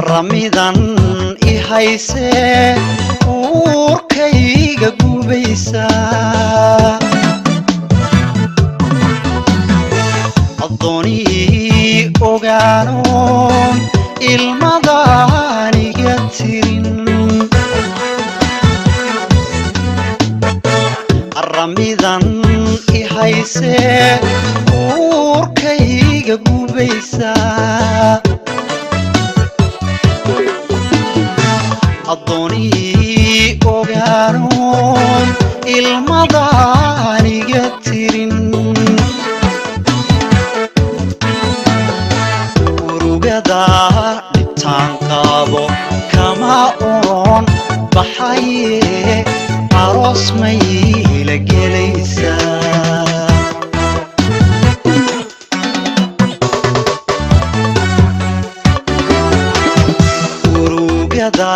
ramidan ihayse uurkayga gubaysa addooni ogaano ilmadaniga tirin ramidan ihayse uurkayga gubaysa addooni ogaano ilmadaniga tirin urugada dhibtaan qaabo kama oon baxaye aroos may la gelaysaa urugada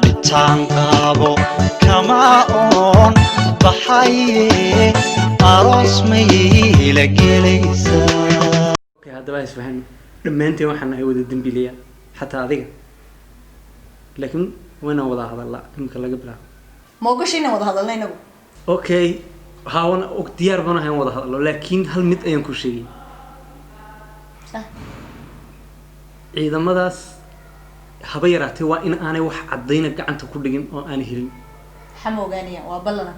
dhibtaan qaabo kama oon baxaye aroos may la gelaysaa هذا بايس فهم لما أنت وحنا هيود الدنبلية حتى هذيك لكن وين وضع هذا الله يمكن لا قبلها ما قشينا وضع هذا الله ينبو أوكي هاون اختيار بنا هم وضع هذا لكن هل مت أيام كل شيء صح إذا ما داس حبيرته وإن أنا وح عضينك عن تقول لي أنا هيرين حمو غانية وبلنا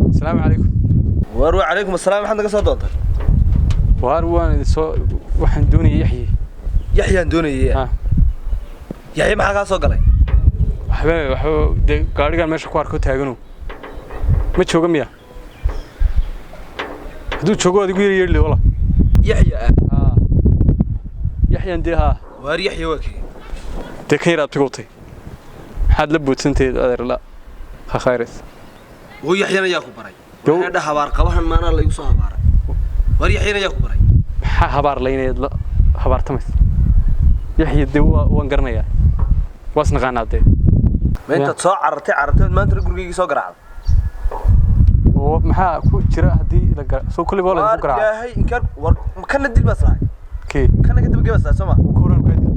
السلام عليكم. وعليكم السلام. محمد قصة دوتك. وأروان وحن دوني يحيى دوني يحيى ما حاجة صقلة. حبيبي قاري قال ماشي كواركو تاجنو. ما تشوفه ميا. هدو تشوفه هذي غير يرلي والله. يحيى عندها. وهر يحيى وكي. تكير أبتقولتي. حد لبوت سنتي أدر لا. خيرت. هو يحيى أنا ياكو براي. أنا ده حوار قوهم ما أنا اللي يوصل حوار. وهر يحيى أنا ياكو براي. حوار لينا لا حوار تمس. يحيى الدوا وانقرنا يا. واسن غنادي. ما أنت تصاع عرتي ما أنت تقول جي صقر عاد. ومحا كو جرا هدي لقى سو كل بولا قرا يا هي إنكر مكان الدل بس راي كي kana kadib gabaysaa sama كورن كادي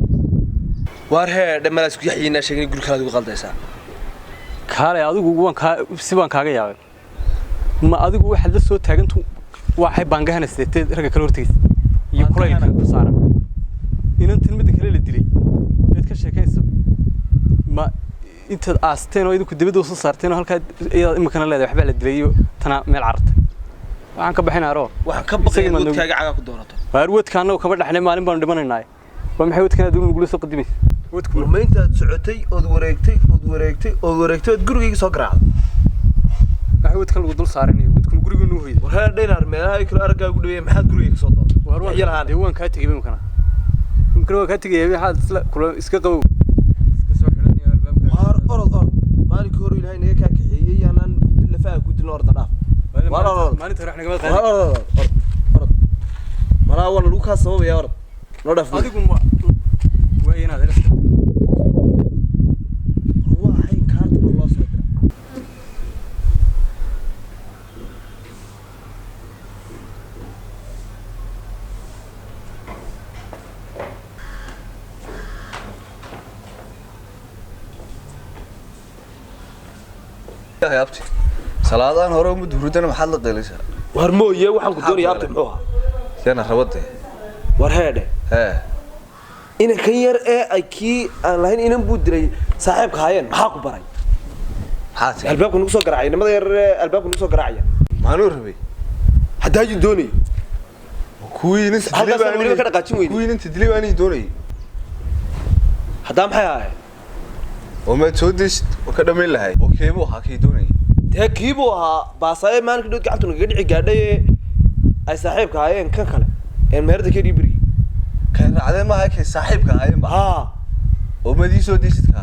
war hee dhammaas ku yaxyiina sheegay guri kala ugu qaldaysaa كالي adigu waan ka sibaan kaaga yaabay ma adigu waxa la soo taagantu waxay baangahana sideed raga kala hortagis iyo kulayl ku saaran inantan mid kale la dilay mid ka sheekayso ma inta aasteen oo idinku dibadda soo saarteen halka imkana leedahay waxba la dilay tana meel carta waxaan ka baxinaa roo waxaan ka baqay in wadkaaga caga ku doonato waarwadkaana kama dhaxnay maalin baan dhimanaynaa waa maxay wadkana dib ugu soo qadimis wadku maanta socotay oo wareegtay gurigayga soo garaacday waxa wadka lagu dul saaranay wadku guriga noo hoyday war hada dhaynar meelaha ay kala aragga ugu dhaweeyay maxaa gurigayga soo doon war waan ka tagay imkana ka tagay waxa isla kula iska qabow iska soo xiranay albaabka war orod maalin hore ilaahay naga ka kaxeeyay aanan lafaha ku dilno orda dhaaf maalinta rax naga qaaday orod mara wan lagu ka sababaya orod noo dhaaf adigu waa inaad helasta ruuxay kaarta loo soo diray يا أبتي صلاة هورو مدهورتنا محل قليسة war mooye waxaan ku doonayaa abta muxuu ahaa سينا خربتي war heede ها ina kan yar ee ay kii aan lahayn inan buu diray saaxiibka haayeen maxaa ku baray حاتي albaabku nagu soo garaacay nimada yar albaabku nagu soo garaacaya ما نور بي hadaa yu doonay كوين انت halkaas aan weliba ka dhaqaajin weyday كوين انت دلي باني دوني hadaa maxay ahaayeen وما توديش وكدمين لهاي وكيبو حكي دوني dee kii buu ahaa baasaaye maalinka dhood gacanta nagaga dhici gaadhay ee ay saaxiibka haayeen kan kale een meerda ka dhibiri كان عادي ما هيك صاحبك هاي بقى haa وما دي سو ديشتك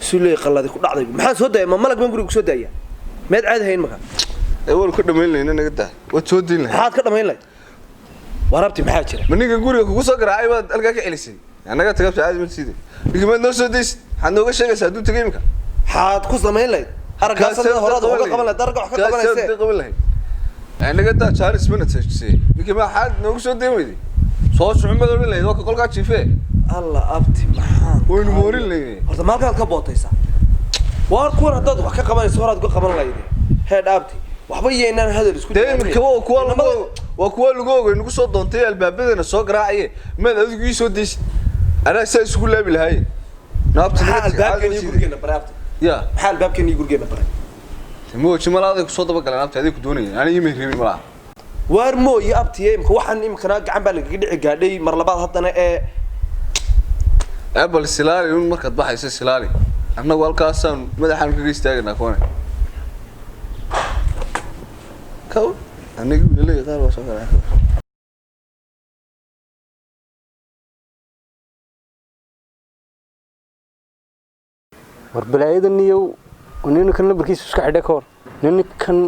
suley qalladi ku dhacday maxaa soo daayay ma malag baan guriga ku soo daaya meed caadi hayn marka اول كدمين لهنا نغدا وتودين لهاي maxaad ka dhamayn lahayd warabti maxaa jira منيغا غوريga kugu soo garaacay baad alka ka celisay anaga tagabta caadi ma sidii digmaad noo soo deys waxaan nooga sheegaysaa haduu tagay imka maxaad ku samayn lahayd araggaasada horada uga qaban lahayd darga wax ka qabanaysa anaga taa Charles Manchester ninka ma xad noogu soo deemayday soo socmada oo leeyahay oo qolka jiifee alla abti maxaan waynu moorin leeyahay horta maalkaad ka bootaysa waar kuwan haddaad wax ka qabanayso horaad uga qaban lahayd head abti waxba yeynaan hadal isku deemirka waa kuwa lagu ogeey nagu soo doontay albaabadana soo garaacay meel adigu ii soo deys ana say isku laabi lahaay naabta albaabkan iyo gurigeena baraabta ya maxaa albaabkan iyo gurigeena baray mooji malaada ku soo daba galaan naabta adigu doonayay ani ima reebin malaha waar mooye abtiye imka waxaan imkana gacan baa lagaga dhici gaadhay mar labaad haddana ee abal silaali un markaad baxayso silaali annagu halkaasaan madaxaan kaga istaaganaa koone kaw anigu leeyahay qaar waa soo garaacay warbalaayada niyo ninkan lambarkiisu iska xidhay ka hor ninkan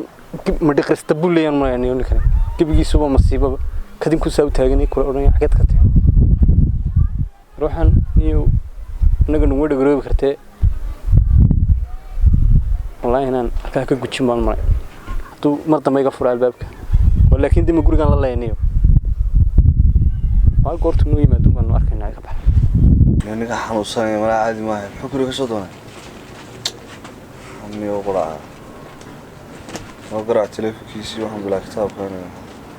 ma dhiqrista buulayaan ma niyo ninkan gibigiisu waa masiibaba kadin ku soo taaganay kula oran xageed ka tahay ruuxan niyo naga nagu dhagroobi kartee wallahi inaan halkaa ka gujin baan maray haduu mar dambe iga furo albaabka laakiin dima gurigan la leeynayo waa goortu noo yimaado baan arkaynaa ka baxay ninka xanuunsanaya mala caadi maaha muxuu guriga ka soo doonay أمي وقرأ وقرأ تلفكيسي وهم بلا كتاب كان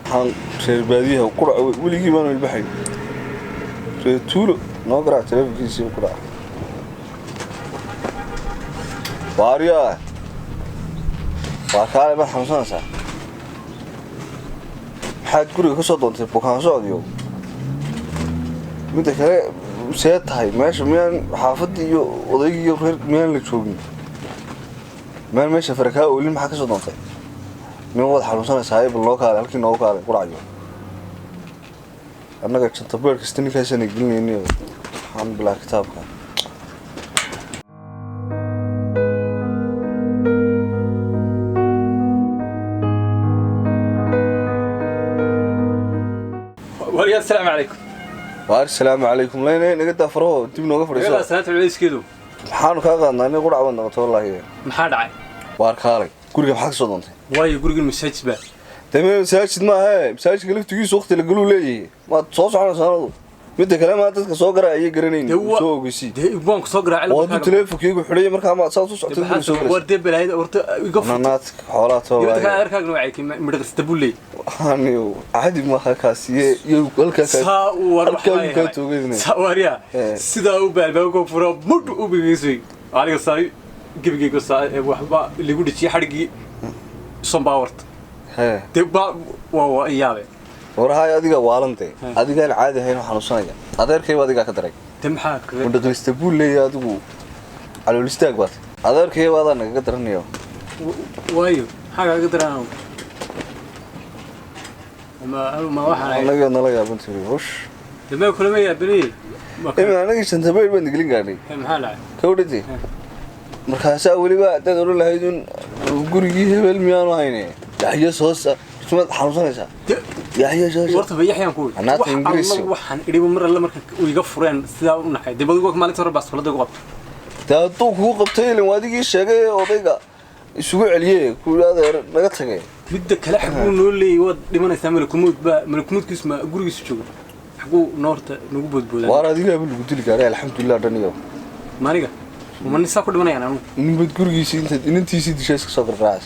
حال شيء بديها وقرأ ولقي ما البحر شيء طول نقرأ تلفكيسي وقرأ واريا وكالي ما حمسان سا حد قرأ كسر دون تبقى صاد يوم متى كله سيد هاي ماشي مين حافظي يو وضيق يو مين اللي تشوفني ما ماشي فركها ولي ما حكى صدمتي من واضح حلوسنا صاحب اللوكال halkii noogu kaalay quraayo annaga janta beer kastini ka shan gelinaynay waxaan bilaa kitaabka waliya assalaamu calaykum wa assalaamu calaykum leena naga daafro dib nooga fadhiiso wala salaatu alaykum waxaan ka qaadnaa in quraac wada noqoto wallahi maxaa dhacay waar kaalay guriga maxaa ka soo doontay waayo guriga masaajid baa تمام مساجد ما هي مساجد قلت تجي وقت اللي قالوا لي ما تصوص على صار مد كلام ما تدك soo garaa ay garaneen soo ogeysi baan ku soo garaa cilmi wada teleefonkeygu xulay markaa ma soo socotay soo garaa warde balayd horta iga nanaad xoolato waa ka arkaaga waxay midqasta bulay aniyo caadi ma halkaasiye iyo halkaas saa warwaxay sawariya sida uu baalbaago furo mud u bigisay aniga saay gibigeyga saa waxba lagu dhijiyay xarigii sombaawart dibba waa yaabe warahay adiga waalantay adiga caadi ahayn waxaan u sanaya adeerkay adiga ka daray maxaa ka midqasta bulay adigu calool istaag baad adeerkay waada naga daranayo waayo xaga ka daranayo ما واحد أنا لا يا بنتي وش تبغى كل ما يبني إيه أنا كنت تبغى بند قلنا قاعدين محلا كودتي مركز أولي بقى تدور له هيدون قرية بالميان وهينه يحيى صوص شو ما حرصنا إيش يحيى صوص ورث بيحيى نقول أنا إنجليزي وحن قريب مرة لما ويقفرين سلا ونحيد دبل جوك مالك ترى بس ولا دقوق تاتوك هو قبتين وادي الشقة وضيقة السوق عليه كل هذا نقطة بدك كلا حقو نولي ود لما نستعمل كمود بقى من الكمود كيسمه قري شو حقو نورت نقبض بولا وارا دي قبل قلت لك عليه الحمد لله دنيا ما رجع ومن نساق كل ما أنا نبض قري شيء أنت تيجي تشيس صدر راس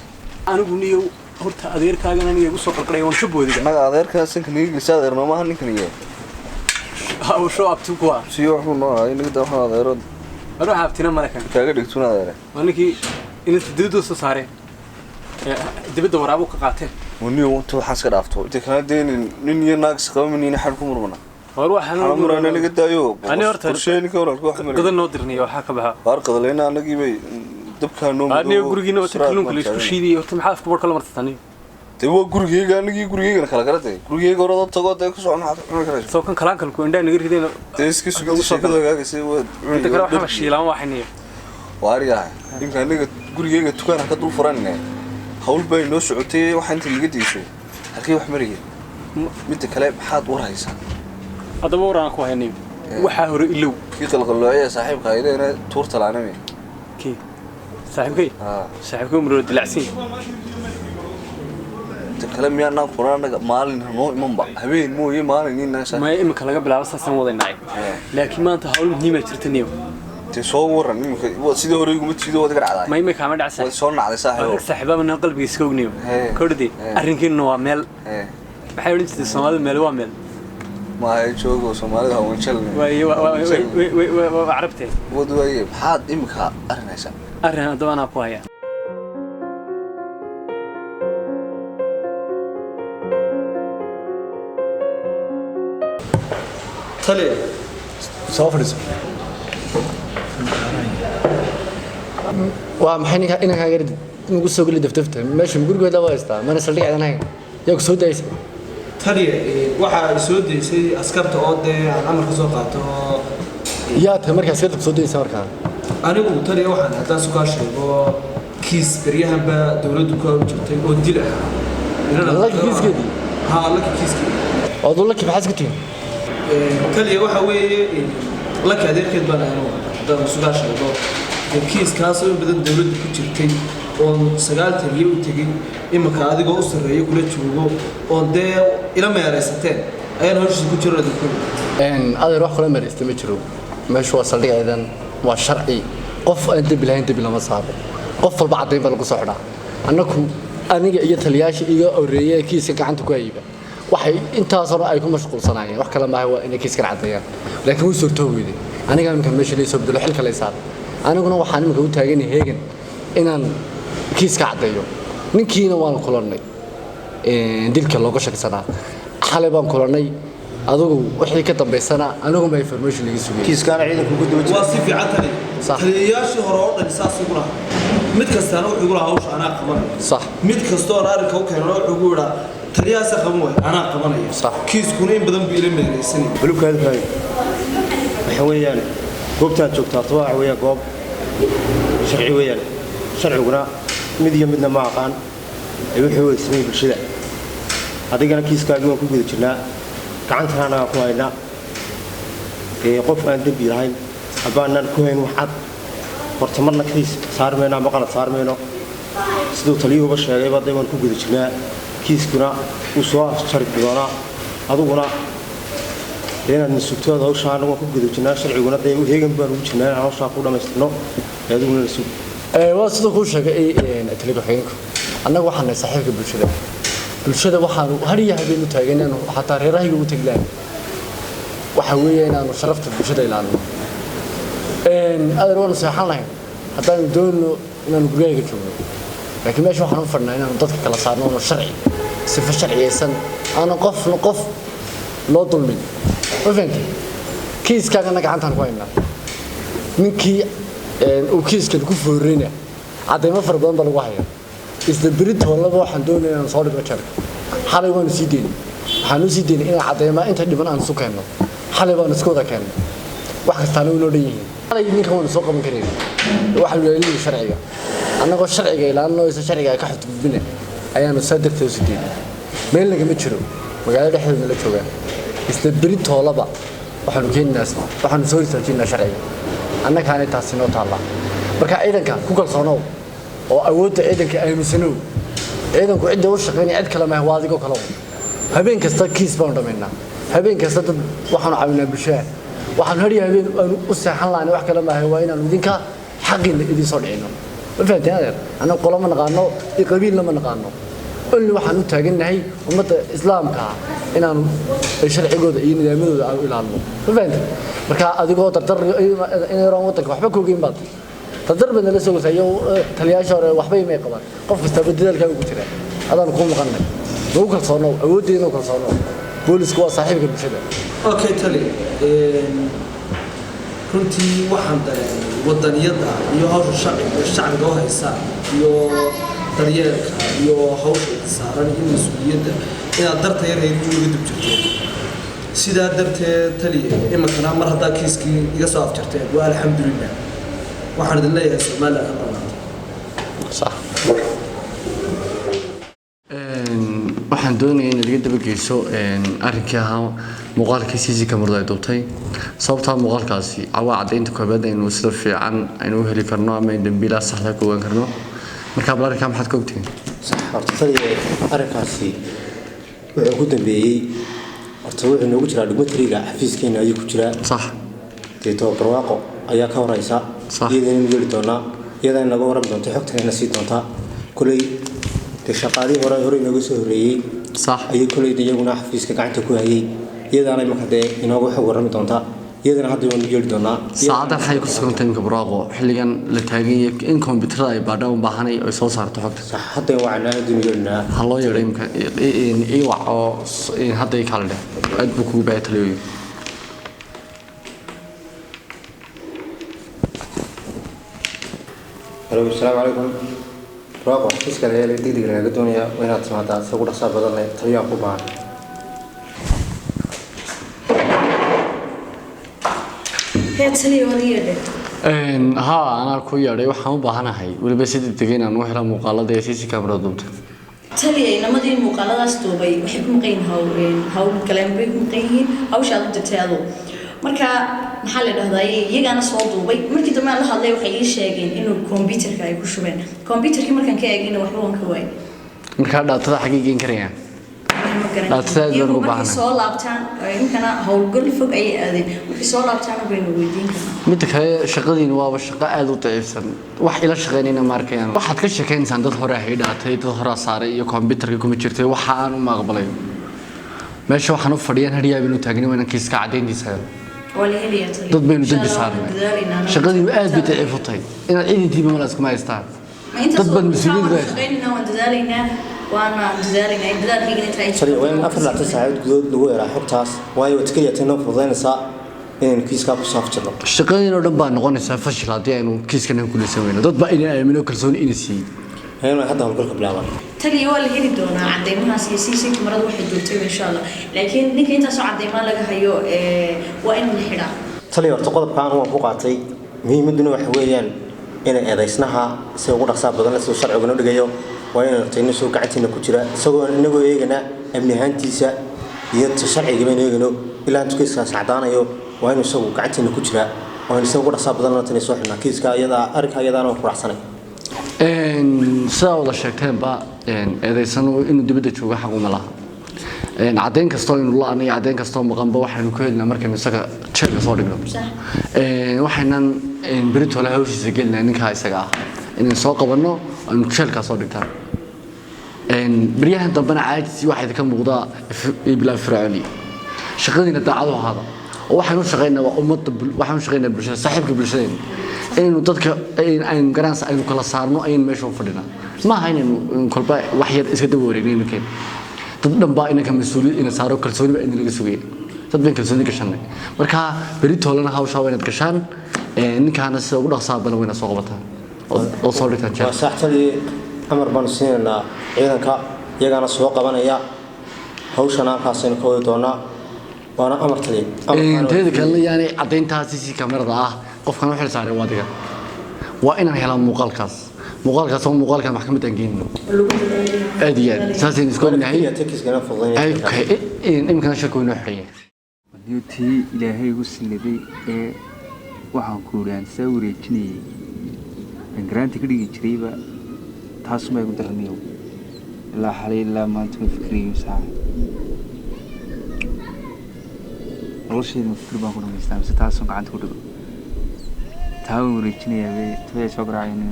أنا بنيو هرت أدير كأجن أنا يجوا صقر قريه ونشبه ذي أنا أدير كأسن كنيجي صدر ما هني كنيه أو شو أبتوكوا سيوح من هاي نقدر هذا أدير أروح أبتنا ملكا كأجر دكتور أدير وأنا كي إن تدودو صاري dibadda waraabo ka qaateen ونيو أنت حاسك رافته أنت كنا دين نيجي ناقص قوم مني حركم مرمنا وأروح أنا مرمنا اللي قد أيوه أنا أرتل شيء كورا الكوح مرة قدر نودرني وحاك بها فارق لنا أنا جيبي دبكة نوم أنا قرقينا وتكلون كل شيء شيء وتم حاف كبر كل مرة ثانية تبغى قرقي أنا جي قرقي أنا خلاص كرته قرقي كورا تقعد تكسر أنا حاط سو كان كلام كل كون ده نقدر كده تيسك سجل شيء كذا كذا هو أنت كده واحد مشي لام واحد نية وارجع يمكن أنا قرقي تكون هكذا فرنة هقول بين ناس عتي وحنت اللي قدي شو هكذا وحمرية مت كلام حاد ورهيسان هذا ورا أكو هني وحاور إلو يخلق الله صاحب خايله أنا تورت العالمي كي صاحب كي صاحب كي مرود العسين تكلم يا نام قرانا مالين مو منبع هبين مو مالين الناس ما يمكن كلا قبل عرس سنة وضع نايم لكن ما أنت حاول مهمة ترتنيو تصور إن سيده هوريكم تسيده وتقرأ على ما يمكن عمل عسل وصلنا على ساحل صاحبه من قلبي يسكونيو كردي أرنكين نوامل بحاول أنت الصومال مل وامل ما هي شو جو سومالي هو إنشل وعربته ودوي حاد إمك أرنسا أرنا دوانا قوية tali soo fadhiiso waa maxay ninka kaaga ugu soo gali daftafta meesha gurigooda waa haystaa mana saldhigaydan yaa ku soo daysay tali waxa ay soo deysay askarta oo dee aan amarka soo qaato yaa tahay markaas ka soo daysay markaa anigu tali waxaan haddaan soo sheego kiis baryahanba dawladdu ka jirtay oo dil ah laki kiiskeedii haa laki kiiskeedii oo laki maxaad ka tihin tali waxa weeye laki adeerkeed baan aanu haddaan soo sheego kiiskaas oo badan dawladdu ku jirtay oo 9 taliye u tagay imaka adigoo u sareeyo kula joogo oo dee ila meeraysateen ayaan hawshiisa ku jiro adeer wax kula meeraystay ma jiro meeshu waa saldhigaydan waa sharci qof aan dambi lahayn dambi lama saaro qof walba caddayn baa lagu soo xidhaa annagu aniga iyo taliyaasha iga oreeyay kiiska gacanta ku hayba waxay intaas hore ay ku mashquulsanaayeen wax kale ma aha waa inay kiiska caddeeyaan laakiin way suurtoobayday aniga imika meesha la soo bedelo xilka la saaray aniguna waxaan imika u taagan heegan inaan kiiska caddeeyo ninkiina waan kulannay dilka looga shaksanaa xalay baan kulannay adigu wixii ka dambeysana anigu ma information laga sugay kiiskaana ciidanku ku daba waa si fiican tani taliyayaashii hore oo dhan saas ugu lahaa mid kastaana wuxuu ugu lahaa hawsha anaa qabanaya sax mid kastoo arrinka u keeno wuxuu ugu yidhaa taliyahaasa qaban waay anaa qabanaya sax kiiskuna in badan buu ila meeraysanay bulubkaadu kaayo waxa weeyaan goobtaad joogtaa horta waxa weeyaan goob sharci weeyaan sharciguna mid iyo midna ma aqaan wuxuu weysamay bulshada adigana kiiskaagii waan ku guda jirnaa gacantana anagaa ku haynaa qof aan dembi lahayn habaanaan ku hayn wax cad horta marna kiis saarmayno ama qalad saarmayno siduu taliyuhuba sheegayba dee waan ku guda jirnaa kiiskuna uu soo afjari doonaa aduguna inaad masugtooda hawshaa anagu ku guda jirnaa sharciguna dee heegan baan ugu jirnaa inaan hawshaa ku dhammaystirno adiguna la sug waa sidoo kuu sheegay taliga xigeenku annagu waxaan nahay saaxiibka bulshada waxaanu har iyo habeen u taagan inaanu xataa reerahayga ugu tegi lahayn waxa weeye inaanu sharafta bulshada ilaalino adeer waanu seexan lahayn haddaanu doonno inaanu guryahaga joogno laakiin meesha waxaan u fadhnaa inaanu dadka kala saarno ono sharci sifa sharciyeysan aana qofna qof loo dulmin ma fahantay kiiskaagana gacantaan ku haynaa ninkii uu kiiskan ku foorreyna caddaymo fara badan baa lagu hayaa isla beritoolaba waxaan doonaya inaan soo dhigno jarka xalay waanu sii deynay waxaanu sii deynay inaan caddaymaa inta dhiban aan isu keenno xalay baanu iska wada keenno wax kastaana way noo dhan yihiin xalay ninkan waanu soo qaban karayna waxaanu ilaalinayay sharciga annagoo sharciga ilaalinoo isa sharciga ay ka xadgudbina ayaanu saa darteed usi deynay meel lagama jiro magaalada dhexdeedna la joogaa isla beritoolaba waxaanu keenaynaa waxaanu soo risaajinaa sharciga annagaanay taasi noo taallaa marka ciidanka ku kalsoonow oo awoodda ciidanka aaminsanow ciidanku cidda u shaqaynaya cid kale maaha waa adigoo kale habeen kasta kiis baanu dhammaynaa habeen kasta dad waxaanu caawinaa bulshada waxaanu hariya habeen aanu u seexan lahayn wax kale maaha waa inaanu idinka xaqiina idiin soo dhicino ma fahanteen adeer annaga qolo ma naqaano iyo qabiilna ma naqaano only waxaan u taagannahay ummadda islaamka inaanu sharcigooda iyo nidaamadooda aanu ilaalino ma fahanteen marka adigoo dardar inayran waddanka waxba ka ogeyn baad dardar baad nala soo gurtaa iyo taliyaasha hore waxba imay qabaan qof kastaba dadaalkaaga ku jira adaan kuu maqannay nagu kalsoonow awooddeedna kalsoonow boolisku waa saaxiibka bulshada okay tali runtii waxaan dareemay waddaniyadda iyo hawsha shacbiga u haysaa iyo daryeelka iyo hawsha saaran iyo mas-uuliyadda inaad dartaya reerkii uga dib jirteen sidaa darteed taliya iminkana mar haddaa kiiskii iga soo afjarteen waa alxamdulilah waxaan idin leeyahay Soomaaliya ka banaanta صح waxaan doonayaa in laga daba geyso arrinkii ahaa muuqaalkii CC kamarada ay duubtay sababta muuqaalkaasi awaa cadeynta koobaad inuu sida fiican aynu u heli karno ama in dambiila saxda ku ogaan karno marka balaarka maxaad ka ogtiin صح horta arrinkaasi wuxuu ku dambeeyay horta wuxuu noogu jiraa dhigmatriga xafiiskeena ayuu ku jiraa صح deeto barwaaqo ayaa ka horeysa iyadana inuu yiri doona iyadana naga waran doonto xogtana sii doonta kulay shaqadii hore inagu soo horeeyay صح ayuu kulay iyaguna xafiiska gacanta ku hayay iyadana marka de inoogu xog waran doonta iyadana hadda waan yiri doonaa saacada waxay ku sugan tahay barwaaqo xilligan la taagay in computerada ay baadhaan u baahanay ay soo saarto xogta صح hadda waxaan aadin yeelnaa hallo yeelay imka in waco hadda kala dheh aad buu ku baatay Hello, assalamu alaikum. Barwaaqo xafiiska la yeelay digdiga laga doonaya inaad timaadaan soo dhaqso badan leh taliya ku baahan ها أنا كوي أري وحنا بحنا هاي ولا بس تدقين أنا وحنا مقالة ده سيسي كاميرا دوبت تالي إنما دي المقالة استوبي وحب مقين هاو الكلام بيك مقين أو شاد تتعلو مركا محل هذا يجانا صوت دوبي مركي تما الله هذا وحيش شاقين إنه الكمبيوتر كاي كشوفين الكمبيوتر كي مركا كايجين وحلوان كواي مركا ده تدا حقيقين كريان لا تساعد بنو بحنا سؤال لابتان يمكن هقول فوق أي هذه في سؤال لابتان بينو ويدين مدك هاي شغلين وشقة أدو تعيسن واحد إلى شغلين ماركين واحد كل شيء إنسان تظهر هيدا تظهر صاري يكمبيوتر يكون مشتري وحان وما قبلين ماشي وحنا فريان هريا بينو تاجني وين كيس قاعدين يسهل ولا هي ضد بينو دب صار شغلين وقاعد بتعرفوا طيب إن عيد تيجي ملاسك ما يستاهل ضد المسؤولين ده شغلنا وندزالينا وأنا دزارينا دزار فينا ترى sorry وين أفرع تساعد جود لو يراح حقتاس واي وتكلي تنو فضين صا إن كيس كاب صاف جدا الشقين ودبان نقول فشل هذه إنه كيس كنا كل سوينا ضد بقى إنه كرسون إنسي هنا حتى هم كل قبل تلي هو اللي هيدي دونا عديمها سياسي كمرض واحد دوتي إن شاء الله لكن نيك أنت سو عديمها لقى هيو وين الحرا تلي ارتقد كان هو فوقاتي مهم إنه حواليان إن إذا يسنها سيقول رخصة بدنا سو شرع وجنود جيو وين ارتينا سو قعدتنا كتير سو إنه يجينا ابن هانتيسا يتشرع جميل يجينه إلا أنت كيس سعدانا يو وين سو قعدتنا كتير وين سو رخصة بدنا تني سو إحنا كيس كا يدا أرك يدا أنا فرح سنة إن سأول الشيء بقى eedaysan inuu dibadda joogo xaq uma laha caddayn kastoo inuu la-an iyo caddayn kastoo maqanba waxaynu ku helnaa markaynu isaga jeelka soo dhigno waxaynan beritole hawshiisa gelinaa ninkaa isaga ah inaynu soo qabanno aynu jeelkaa soo dhigtaan بريها دبنا عاجز واحد كان مقضاء بلا فرعوني شغلنا دعوة هذا وحنا شغلنا وأمة وحنا شغلنا بالشيء صاحبك بالشيء إنه ضدك إن جرانس إنه كلا صارنا إن ما يشوف فينا ما هين إنه كل بقى واحد إسكتوا وريني مكان تضرب بقى إنك مسؤول إن صاروا كل سوي إن اللي يسويه تضرب كل سوي كشانة مركها بريت هولنا هاو شاوين كشان إن كان السوق صعب وين صعوبتها وصارت تجاه صحتي أمر بنسينا إذا كا يجانا سوق بنايا هوشنا كاسين كوي دونا وأنا أمر تلي تهذا كله يعني عدين تاسيسي كاميرا ضاع قف كانوا حرس على واديك وأنا هلا مقال كاس هم مقال كان محكمة تنجين أديان ساسين سكون نهائي تكس جنا فضينا أي يمكن أشكو نحرية ديوتي إلهي وصل لي waxaan ku uraan sawirejinay granti kadiga jirayba taas ma igu darmiyo ilaa xalay ilaa maanta ma fikriyo saa noloshayda fikir baan ku dhamaystaa mise taas oo gacanta ku dhigo taa waan wareejinayaa bay tooya soo garaacayna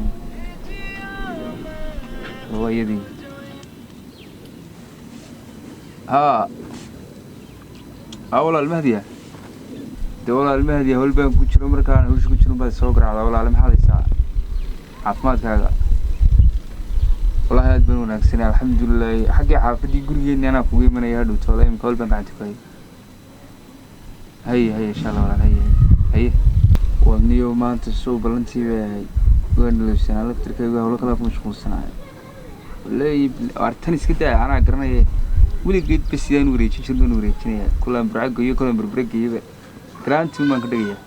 hooyadii walaal mahdiya walaal mahdiya hol baan ku jiro markaan hawsha ku jiro baad soo garaacdaa walaal maxaad haysaa caafimaadkaaga والله هاد بنو ناقصين الحمد لله حقي حافظي قرية إني أنا فوقي من يهدو تولي من كل بنك عندك هي إن شاء الله ولا هي ومني يوم ما أنت السوق بلنتي وين اللي سنة لك تركي ولا كذا مشغول سنة ولا أرتني سكتة أنا قرني ولي قيد بس يا نوري تشيل نوري تني كلهم برعق جيه كلهم بربرق جيه كرانتي ما كده جيه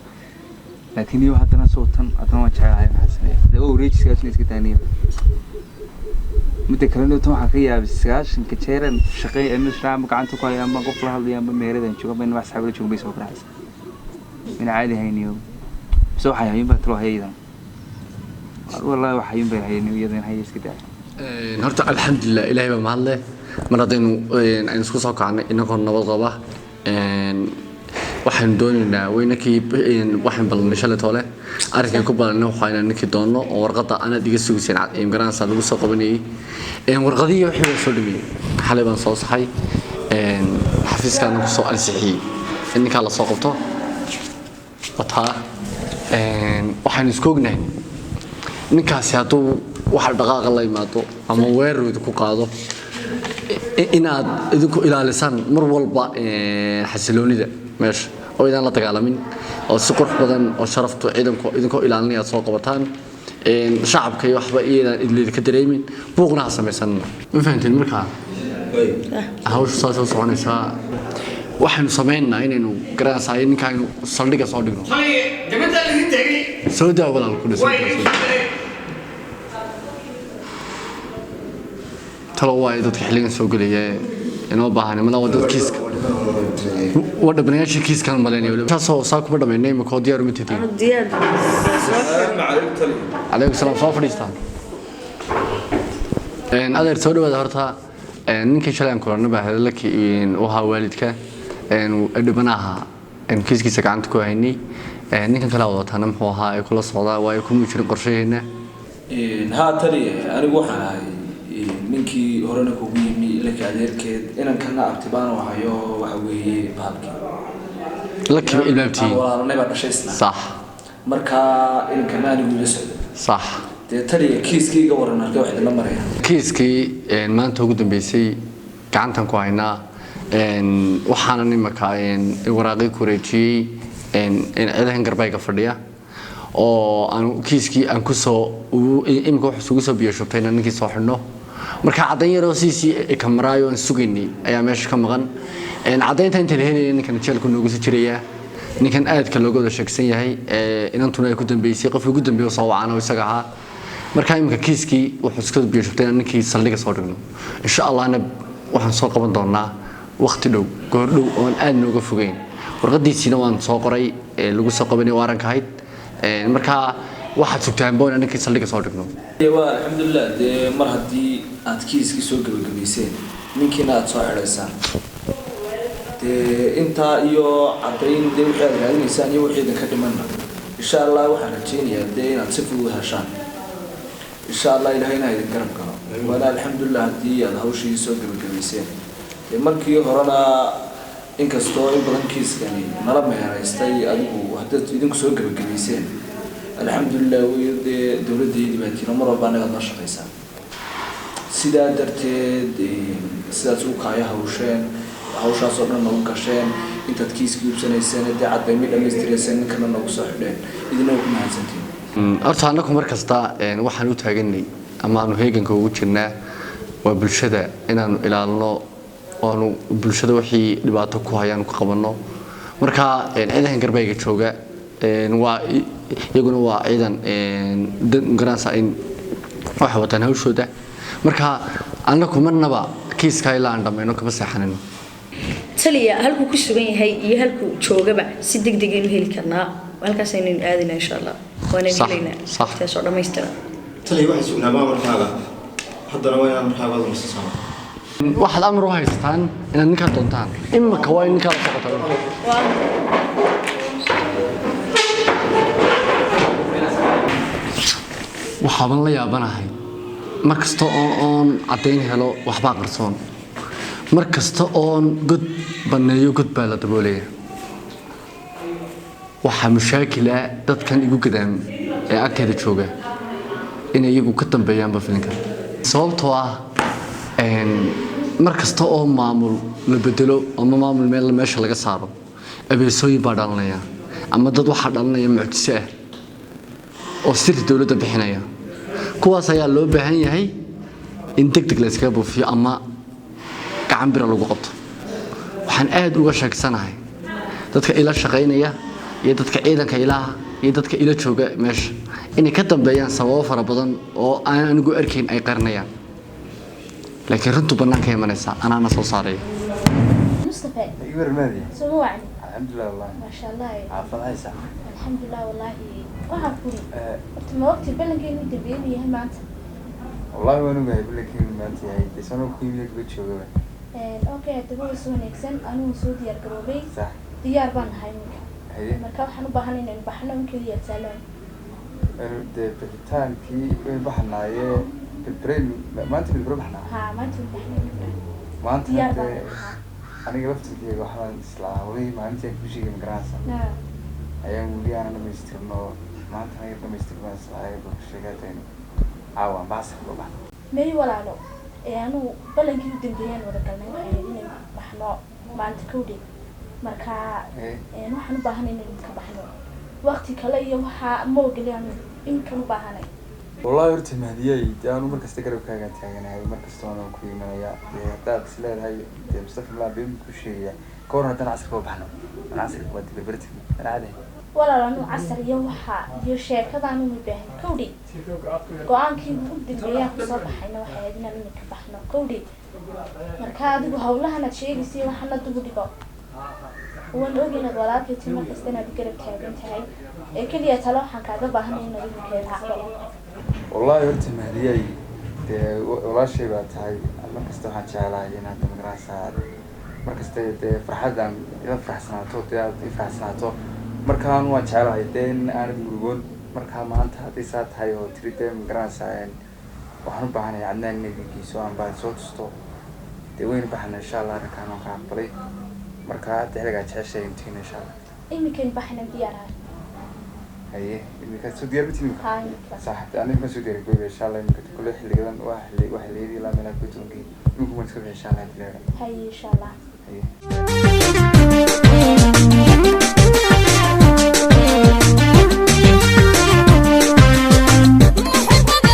لكن يو حتى نصوتن أتنا ما تشاهد هاي حسنة ده هو ريتش كاشني سكتاني متكلم لو توها كيا بسياش كتيرا شقي إنه شراب مقعنته كايا ما قفله هذي ما ميردين شو بين واحد حبيبي شو بيسوي براس من عادي هينيو بسوا حيين بتروح هيدا والله وحيين بين هينيو يدين هيس كده نرجع الحمد لله إلهي بمحله مرضينه إن سكوسا كان إنه كان نبض غبا waxaan doonaynaa weynakii waxaan ballanishada toole arrinkan ku balanno waxaan ninkii doono oo warqada ana diga suugseen imgaraansa lagu soo qabanayay warqadii wixii soo dhimay xalay baan soo saxay xafiiskan ku soo ansixiyay inka la soo qabto wataa waxaan isku ognahay ninkaasi hadduu waxa dhaqaaqa la yimaado ama weerarooda ku qaado inaad idinku ilaalisaan mar walba xasiloonida meesha oo idaan la dagaalamin oo si qurux badan oo sharaftu idinku ilaalinaya soo qabataan shacabka iyo waxba iyadaan idleed ka dareemin buuqna ha samaysan ma fahanteen markaa hawshu saas oo soconaysaa waxaanu sameynaa inaynu garanaysaa ninkaaynu saldhiga soo dhigno soo daa walaal ku dhisay talo waa dadka xilligan soo galaya inoo baahan mana wada kiiska wada banayaasha kiiskan maleeyo taasoo saa kuma dhameynay ma koo diyaar umtidii عليكم السلام soo fadhiistaan adeer soo dhawaada horta ninkii shalaan kulana baa hadalkii waxa waalidka dhibanaha kiiskiisa gacanta ku haynay ninkan kala wadataan muxuu ahaa ay kula socdaa waa ay ku muujirin qorshaheena ها ترى أنا وحنا ninkii horena kugu yimi ilaa adeerkeed inaan kana abtibaan wahayo waxa weeye baabki laakiin ilmaabtii walaalahay baa dhashaysna sax marka in kana anigu la socdo sax taliya kiiskiiga waran halka wax la maraya kiiskii maanta ugu dambeysay gacantan ku haynaa waxaana nimaka waraaqii ku wareejiyay ciidan garbayga fadhiya oo aan kiiskii aan ku soo imka wax isugu soo biyo shubtayna ninkii soo xidhno marka cadan yar oo siisi kamaraayo aan sugaynay ayaa meesha ka maqan cadaynta inta la helay ninkan jeelku noogu soo jiraya ninkan aadka looga wada sheegsan yahay inantuna ay ku dambeysay qof ugu dambeeyo soo wacana isaga ahaa marka imka kiiskii wuxuu isku biyo shubtayna ninkii saldhiga soo dhigno insha Allah waxaan soo qaban doonaa waqti dhow goor dhow oo aad nooga fogeyn warqadiisina waan soo qoray lagu soo qabanay waaranka hayd marka waxaad sugtaan boon ninkii saldhiga soo dhigno waa alxamdulilah dee mar haddii aad kiiskii soo gabagabayseen ninkiina aad soo xidhaysaan dee intaa iyo caddayn dee wixii aad raadinaysaan iyo wixii idinka dhimanna insha allah waxaan rajaynayaa dee inaad si fudud heshaan insha allah ilahayna idin garab galo waana alxamdulilah haddii aad hawshii soo gabagabayseen dee markii horena inkastoo in badan kiiskani nala meeraystay adigu haddaad idinku soo gabagabayseen alxamdulilah way dee dowladdeedii baa tiro mar walba anagaad noo shaqaysaan sidaa darteed sidaas u kaaya hawshaas oo dhan nagu gasheen intaad kiiskii ubsanayseen dee cad bay mid dhammaystirayseen ninkana noogu soo xidheen idina ku mahadsantiin horta annagu mar kasta waxaan u taaganay ama aanu heeganka ugu jirnaa waa bulshada inaanu ilaalino oonu bulshada wixii dhibaato ku hayaan ku qabanno marka ciidankan garbayga jooga waa iyaguna waa ciidan garanaysa in waxay wataan hawshooda marka annagu marnaba kiiska ilaa aan dhammayno kama seexanino taliya halkuu ku sugan yahay iyo halkuu joogaba si degdeg aynu heli karnaa halkaas aynu aadina insha allah waana helaynaa taasoo dhammaystiran taliya waxay sugnaa markaaga haddana waa inaan markaaga masasano waxaad amar u haystaan inaad ninkaa doontaan imika waa in ninkaa la socoto waxaaban la yaabanahay mar kasta oo oon caddayn helo waxbaa qarsoon mar kasta oon god banneeyo god baa la daboolaya waxaa mushaakila dadkan igu gadaam ee agteeda jooga inay iyagu ka dambeeyaanba filinka sababtoo ah mar kasta oo maamul la bedelo ama maamul meel meesha laga saaro abeesooyin baa dhalanaya ama dad waxaa dhalanaya mucjise ah oo sirta dowladda bixinaya kuwaas ayaa loo baahan yahay in degdeg la iskaga buufiyo ama gacan bira lagu qabto waxaan aad uga sheegsanahay dadka ila shaqaynaya iyo dadka ciidanka ilaha iyo dadka ila jooga meesha inay ka dambeeyaan sababo fara badan oo aan anigu arkayn ay qarinayaan laakiin runtu bannaanka imanaysa anaana soo saaraya مصطفى يقول ماذي سمو عني الحمد لله والله ما شاء الله عافظ هيسا الحمد لله والله وهاكوري قلت ما وقت بلن كان يدبيني يا مانت والله وانا ما يقول لك ما انت هي بس انا كل يوم بقول شو قبل اوكي تبغى سو نيكسن انا وسو ديار قروبي صح ديار بان هاي منك هي marka waxaan u baahanahay inaan baxno in kaliya saalaan de bitaan ki baxnaaye bilbreen maanta bilbreen baxnaa ha maanta baxnaa maanta aniga laftirkeyga waxaan islaa wali maalintii ku sheegay magaraasa ayaan weli aan dhamaystirno maanta aniga dhamaystirnaa islaa sheegaatayno caawa baasir loo baxno may walaalo anu balankii u dambeeyaan wada galnay waxay inaan baxno maanta kowdhi marka waxaan u baahanay inaan ka baxno waqti kale iyo waxa ma ogolaan in kan u baahanay والله أرتي مهدية أنا مرة كستقرب كأنت يعني هاي مرة كستوانا كوي من يا ده بسلاد هاي مستقبل لا بيم كل شيء كورنا ده عصر كوب حنا أنا عصر كوب بالبرت أنا عادي ولا لأنه عصر يوحى يشيء كذا أنا مبين كودي قوان كي ودي بيا صباح إنه حياتنا منك بحنا كودي مركادي وهولها نتشيء يصير وحنا تقولي قا ونوجينا الولاد كتير كستنا بقرب كأنت هاي كل يتلاحق كذا بحنا إنه يمكن والله أرتي مهدية والله شيء بعد مرة كستوحنا شغلة هنا تمراسة مرة كست فرحة دام إذا فرح سناتو إذا فرح سناتو مرة كان وان شغلة هيدين أنا بقول مرة كان ما أنت هذه ساعة هاي وتريد مقرانسة يعني وحنا بحنا عندنا نيجي سواء بعد صوت ستو وين بحنا إن شاء الله كانوا كعبلي مرة كان تحلق عشان يمتين إن شاء الله يمكن بحنا ديارها هي إنك تسودير بتني صح أنا ما سودير بقول إن شاء الله إنك كل حل كذا واحد يدي لا من الكتونجي ممكن تسوي إن شاء الله تلاقي هاي إن شاء الله محبدا